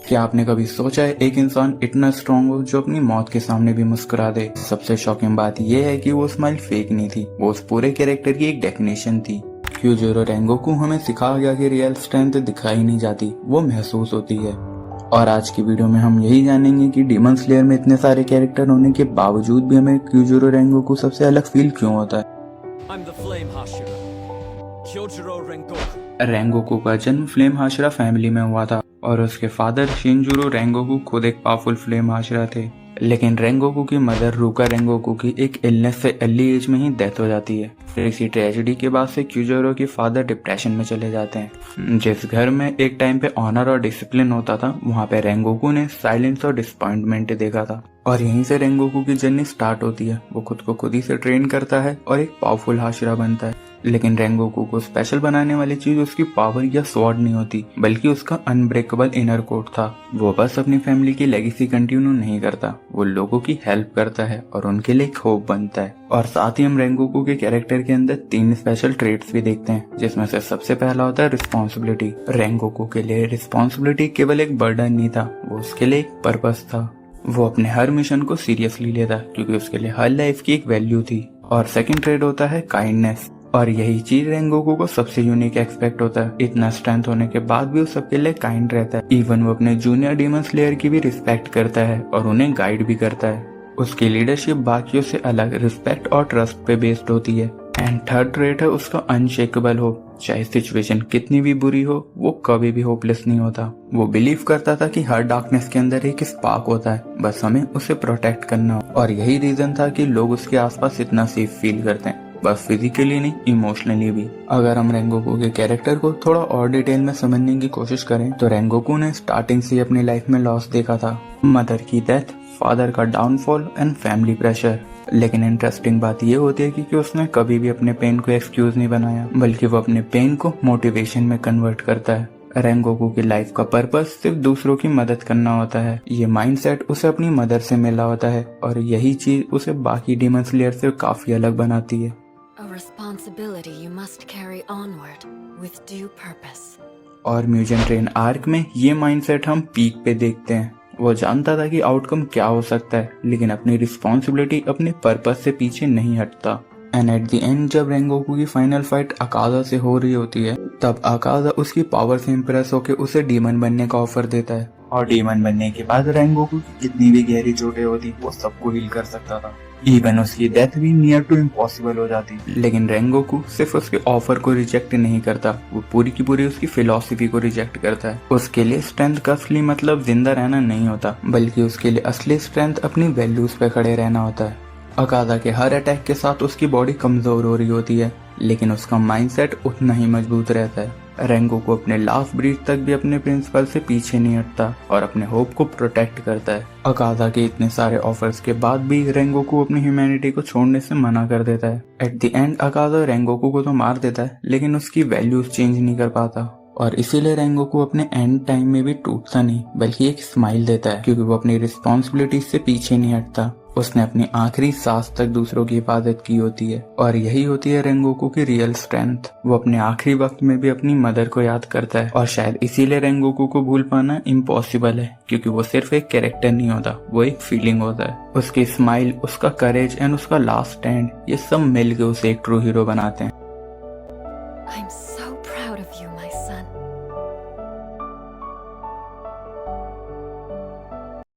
क्या आपने कभी सोचा है एक इंसान इतना स्ट्रांग हो जो अपनी मौत के सामने भी मुस्कुरा दे? सबसे शॉकिंग बात यह है कि वो स्माइल फेक नहीं थी, वो उस पूरे कैरेक्टर की एक डेफिनेशन थी। क्यूजोरो रेंगोकू हमें सिखाया गया कि रियल स्ट्रेंथ दिखाई नहीं जाती, वो महसूस होती है। और आज की वीडियो में हम यही जानेंगे कि डीमन स्लेयर में इतने सारे कैरेक्टर होने के बावजूद भी हमें क्यूजोरो रेंगोकू सबसे अलग फील क्यों होता है। रेंगोकू का जन्म फ्लेम हाशिरा फैमिली में हुआ था और उसके फादर शिनजुरो रेंगोकू खुद एक पावरफुल फ्लेम हाशिरा थे। लेकिन रेंगोकू की मदर रूका रेंगोकू की एक इलनेस से अर्ली एज में ही डेथ हो जाती है। फिर इसी ट्रेजेडी के बाद से क्यूजोरो के फादर डिप्रेशन में चले जाते हैं। जिस घर में एक टाइम पे ऑनर और डिसिप्लिन होता था, वहाँ पे रेंगोकू ने साइलेंस और डिसअपॉइंटमेंट देखा था। और यहीं से रेंगोकू की जर्नी स्टार्ट होती है। वो खुद को खुद ही से ट्रेन करता है और एक पावरफुल हाशिरा बनता है। लेकिन रेंगोकू को स्पेशल बनाने वाली चीज उसकी पावर या स्वॉर्ड नहीं होती, बल्कि उसका अनब्रेकेबल इनर कोड था। वो बस अपनी फैमिली की लेगेसी कंटिन्यू नहीं करता, वो लोगों की हेल्प करता है और उनके लिए एक होप बनता है। और साथ ही हम रेंगोकू के कैरेक्टर के अंदर 3 स्पेशल ट्रेट्स भी देखते हैं, जिसमें से सबसे पहला होता है रिस्पॉन्सिबिलिटी। रेंगोकू के लिए रिस्पॉन्सिबिलिटी केवल एक बर्डन नहीं था, वो उसके लिए एक पर्पस था। वो अपने हर मिशन को सीरियसली लेता क्योंकि उसके लिए हर लाइफ की एक वैल्यू थी। और सेकंड ट्रेड होता है काइंडनेस, और यही चीज रेंगोकू को सबसे यूनिक एक्सपेक्ट होता है। इतना स्ट्रेंथ होने के बाद भी वो सबके लिए काइंड रहता है। इवन वो अपने जूनियर डीमन स्लेयर की भी रिस्पेक्ट करता है और उन्हें गाइड भी करता है। उसकी लीडरशिप बाकियों से अलग रिस्पेक्ट और ट्रस्ट पे बेस्ड होती है। एंड थर्ड ट्रेट है उसका अनशेकेबल होप। चाहे सिचुएशन कितनी भी बुरी हो, वो कभी भी होपलेस नहीं होता। वो बिलीव करता था कि हर डार्कनेस के अंदर एक स्पार्क होता है, बस हमें उसे प्रोटेक्ट करना हो। और यही रीजन था कि लोग उसके आसपास इतना सेफ फील करते हैं, बस फिजिकली नहीं, इमोशनली भी। अगर हम रेंगोकू के कैरेक्टर को थोड़ा और डिटेल में समझने की कोशिश करें तो रेंगोकू ने स्टार्टिंग से अपनी लाइफ में लॉस देखा था। मदर की डेथ, फादर का डाउनफॉल एंड फैमिली प्रेशर। लेकिन इंटरेस्टिंग बात यह होती है कि उसने कभी भी अपने पेन को एक्सक्यूज नहीं बनाया, बल्कि वो अपने पेन को मोटिवेशन में कन्वर्ट करता है। रेंगोकू की लाइफ का पर्पस सिर्फ दूसरों की मदद करना होता है। ये माइंडसेट उसे अपनी मदर से मिला होता है और यही चीज उसे बाकी डीमन स्लेयर से काफी अलग बनाती है। और म्यूजियम ट्रेन आर्क में ये माइंडसेट हम पीक पे देखते हैं। वो जानता था कि आउटकम क्या हो सकता है, लेकिन अपनी रिस्पॉन्सिबिलिटी अपने पर्पस से पीछे नहीं हटता। एंड एट द एंड जब रेंगोकू की फाइनल फाइट अकाजा से हो रही होती है, तब अकाजा उसकी पावर से इम्प्रेस होकर उसे डीमन बनने का ऑफर देता है। और डीमन बनने के बाद रेंगोकू की कितनी भी गहरी चोटें होती, वो सबको हील कर सकता था। इवन उसकी डेथ भी नियर टू इम्पॉसिबल हो जाती। लेकिन रेंगोकू सिर्फ उसके ऑफर को रिजेक्ट नहीं करता, वो पूरी की पूरी उसकी फिलॉसफी को रिजेक्ट करता है। उसके लिए स्ट्रेंथ का असली मतलब जिंदा रहना नहीं होता, बल्कि उसके लिए असली स्ट्रेंथ अपनी वैल्यूज पे खड़े रहना होता है। अकाजा के हर अटैक के साथ उसकी बॉडी कमजोर हो रही होती है, लेकिन उसका माइंडसेट उतना ही मजबूत रहता है। रेंगोकू अपने लास्ट ब्रीथ तक भी अपने प्रिंसिपल से पीछे नहीं हटता और अपने होप को प्रोटेक्ट करता है। अकाजा के इतने सारे ऑफर्स के बाद भी रेंगोकू अपनी ह्यूमैनिटी को छोड़ने से मना कर देता है। एट द एंड अकाजा रेंगोकू को तो मार देता है, लेकिन उसकी वैल्यूज चेंज नहीं कर पाता। और इसीलिए रेंगोकू अपने एंड टाइम में भी टूटता नहीं, बल्कि एक स्माइल देता है, क्योंकि वो अपनी रिस्पॉन्सिबिलिटी से पीछे नहीं हटता। उसने अपनी आखिरी सांस तक दूसरों की हिफाजत की होती है। और यही होती है रेंगोकू की रियल स्ट्रेंथ। वो अपने आखिरी वक्त में भी अपनी मदर को याद करता है। और शायद इसीलिए रेंगोकू को भूल पाना इम्पॉसिबल है, क्योंकि वो सिर्फ एक कैरेक्टर नहीं होता, वो एक फीलिंग होता है। उसकी स्माइल, उसका करेज एंड उसका लास्ट स्टैंड, ये सब मिलकर उसे एक ट्रू हीरो बनाते हैं।